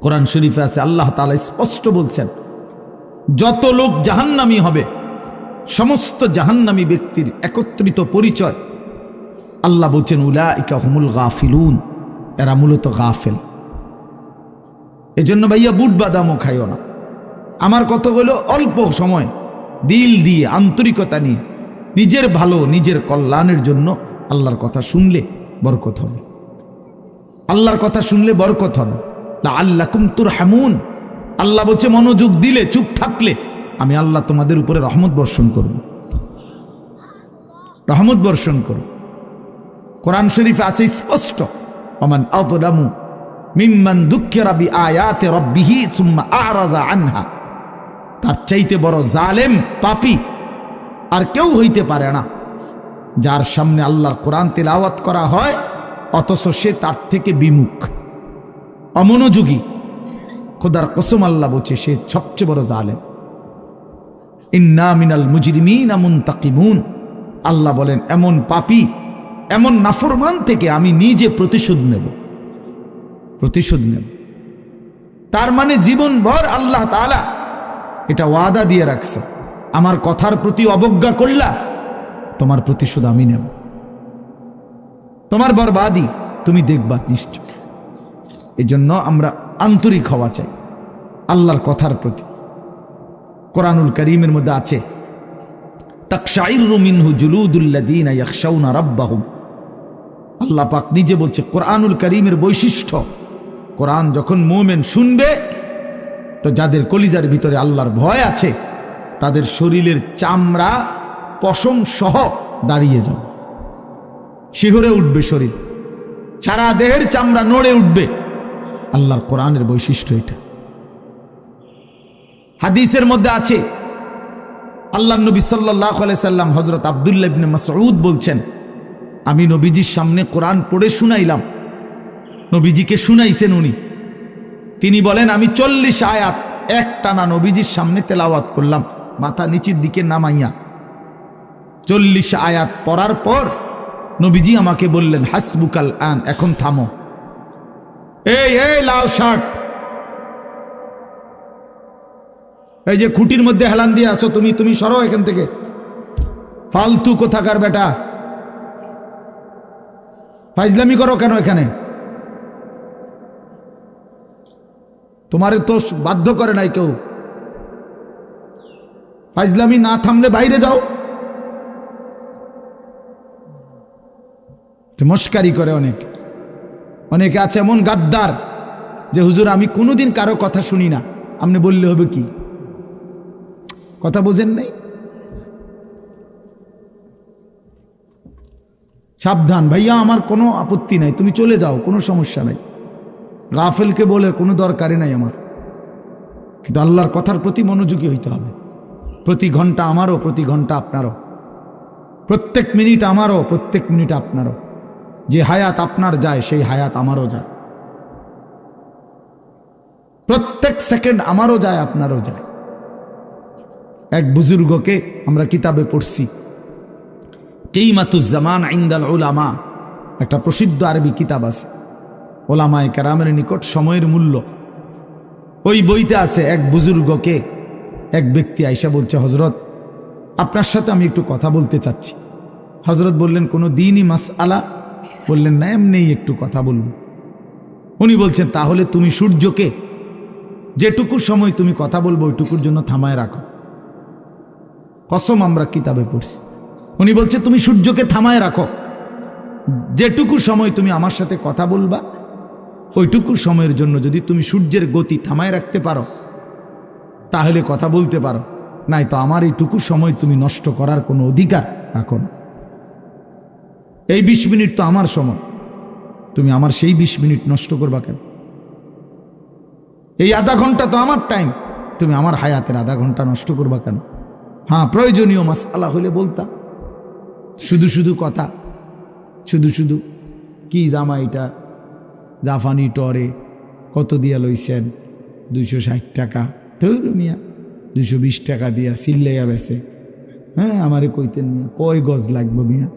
কোরআন শরীফে আছে, আল্লাহ তাআলা স্পষ্ট বলছেন, যত লোক জাহান্নামী হবে সমস্ত জাহান্নামী ব্যক্তির একত্রিত পরিচয় আল্লাহ বলছেন উলাইকা হুমুল গাফিলুন, এরা মূলত গাফেল। এজন্য ভাইয়া বুট বাদামও খাইও না। আমার কত হলো অল্প সময় দিল দিয়ে আন্তরিকতা নিয়ে নিজের ভালো নিজের কল্যাণের জন্য আল্লাহর কথা শুনলে বরকত হবে, আল্লাহর কথা শুনলে বরকত হবে। লাআল্লাকুম তুরহামুন, আল্লাহ বলছে মনোযোগ দিলে, চুপ থাকলে আমি আল্লাহ তোমাদের উপরে রহমত বর্ষণ করব, রহমত বর্ষণ করব। কোরআন শরীফে আছে স্পষ্ট, ওমান আযলামু মিম্মান যুক্কিরা বিআয়াতি রাব্বিহি সুম্মা আ'রাযা আনহা, তার চাইতে বড় জালেম পাপী আর কেউ হইতে পারে না, যার সামনে আল্লাহর কোরআন তেলাওয়াত করা হয় অথচ সে তার থেকে বিমুখ, অমনোযোগী। খোদার কসম আল্লাহ বলছে সে সবচেয়ে বড় জালেম। ইন্না মিনাল মুজরিমিনা মুনতাকিমুন, আল্লাহ বলেন এমন পাপী এমন নাফরমান থেকে আমি নিজে প্রতিশোধ নেব, প্রতিশোধ নেব। তার মানে জীবনভর আল্লাহ তাআলা এটা ওয়াদা দিয়ে রাখছে, আমার কথার প্রতি অবজ্ঞা করলা তোমার প্রতিশোধ আমি নেব, তোমার বরবাদি তুমি দেখবা নিশ্চয়। এই জন্য আমরা আন্তরিক হওয়া চাই আল্লাহর কথার প্রতি। কোরআনুল কারীমের মধ্যে আছে তাকশাইরু মিনহু জুলুদুল্লাযীনা ইয়াখশাউনা রাব্বাহুম, আল্লাহ পাক নিজে বলছে কোরআনুল কারীমের বৈশিষ্ট্য, কোরআন যখন মুমিন শুনবে তো যাদের কলিজার ভিতরে আল্লাহর ভয় আছে তাদের শরীরের চামড়া পশম সহ দাঁড়িয়ে যাবে, শিহরে উঠবে শরীর, সারা দেহের চামড়া নড়ে উঠবে। আল্লাহর কোরআনের বৈশিষ্ট্য এটা। হাদিসের মধ্যে আছে আল্লাহর নবী সাল্লাল্লাহু আলাইহি সাল্লাম হযরত আব্দুল্লাহ ইবনে মাসউদ বলছেন, আমি নবীজির সামনে কোরআন পড়ে শুনাইলাম, নবীজিকে শুনাইছেন উনি, তিনি বলেন আমি 40 আয়াত একটানা নবীজির সামনে তেলাওয়াত করলাম মাথা নিচের দিকে নামাইয়া। 40 আয়াত পড়ার পর নবীজি আমাকে বললেন হাসবুকাল আন, এখন থামো। এই লাল শার্ট, এই যে খুঁটির মধ্যে হেলান দিয়ে আছো তুমি সরো এখান থেকে, ফালতু কোথাকার বেটা, ফাইজলামি করো কেন এখানে? তোমারে তো বাধ্য করে নাই কেউ, ফাইজলামি না থামলে বাইরে যাও। মস্কারি করে অনেকে আছে এমন গাদ্দার যে হুজুর আমি কোনোদিন কারো কথা শুনি না, আপনি বললে হবে কি? কথা বোঝেন নাই? সাবধান ভাইয়া, আমার কোনো আপত্তি নাই, তুমি চলে যাও, কোনো সমস্যা নাই। গাফেলকে বলে কোনো দরকারই নাই আমার, কিন্তু আল্লাহর কথার প্রতি মনোযোগী হইতে হবে। প্রতি ঘন্টা আমারও, প্রতি ঘন্টা আপনারও, প্রত্যেক মিনিট আমারও, প্রত্যেক মিনিট আপনারও। যে হায়াত আপনার যায় সেই হায়াত আমারও যায়, প্রত্যেক সেকেন্ড আমারও যায় আপনারও যায়। এক বুজুর্গকে আমরা কিতাবে পড়ছি, কিমাতুজ জামান ইনদাল উলামা, একটা প্রসিদ্ধ আরবি কিতাব আছে, ওলামায়ে কেরামের নিকট সময়ের মূল্য। ওই বইতে আছে এক বুজুর্গকে এক ব্যক্তি আইসা বলছে, হজরত আপনার সাথে আমি একটু কথা বলতে চাচ্ছি। হজরত বললেন কোনো দ্বীনি মাসআলা? বললেন না, এমনিই একটু কথা বলব। উনি বলছেন তাহলে তুমি সূর্যকে যেটুকু সময় তুমি কথা বলবো ওইটুকুর জন্য থামায় রাখো। কসম আমরা কিতাবে পড়ছি। উনি বলছে তুমি সূর্যকে থামায় রাখো, যেটুকু সময় তুমি আমার সাথে কথা বলবা ওইটুকু সময়ের জন্য যদি তুমি সূর্যের গতি থামায় রাখতে পারো তাহলে কথা বলতে পারো, নাই তো আমার এইটুকু সময় তুমি নষ্ট করার কোনো অধিকার রাখো না। এই 20 মিনিট তো আমার সময়, তুমি আমার সেই 20 মিনিট নষ্ট করবা কেন? এই আধা ঘন্টা তো আমার টাইম, তুমি আমার হায়াতের আধা ঘন্টা নষ্ট করবা কেন? হ্যাঁ, প্রয়োজনীয় মাসআলা হলে বলতা, শুধু শুধু কথা, শুধু শুধু কি জামা এটা জাফানি টরে কত দিয়া লইছেন? 260 টাকা। ধর মিয়া 220 টাকা দিয়া সিল্লাইয়া বেছে। হ্যাঁ, আমারে কইতেন মিয়া কয় গজ লাগবে মিয়া?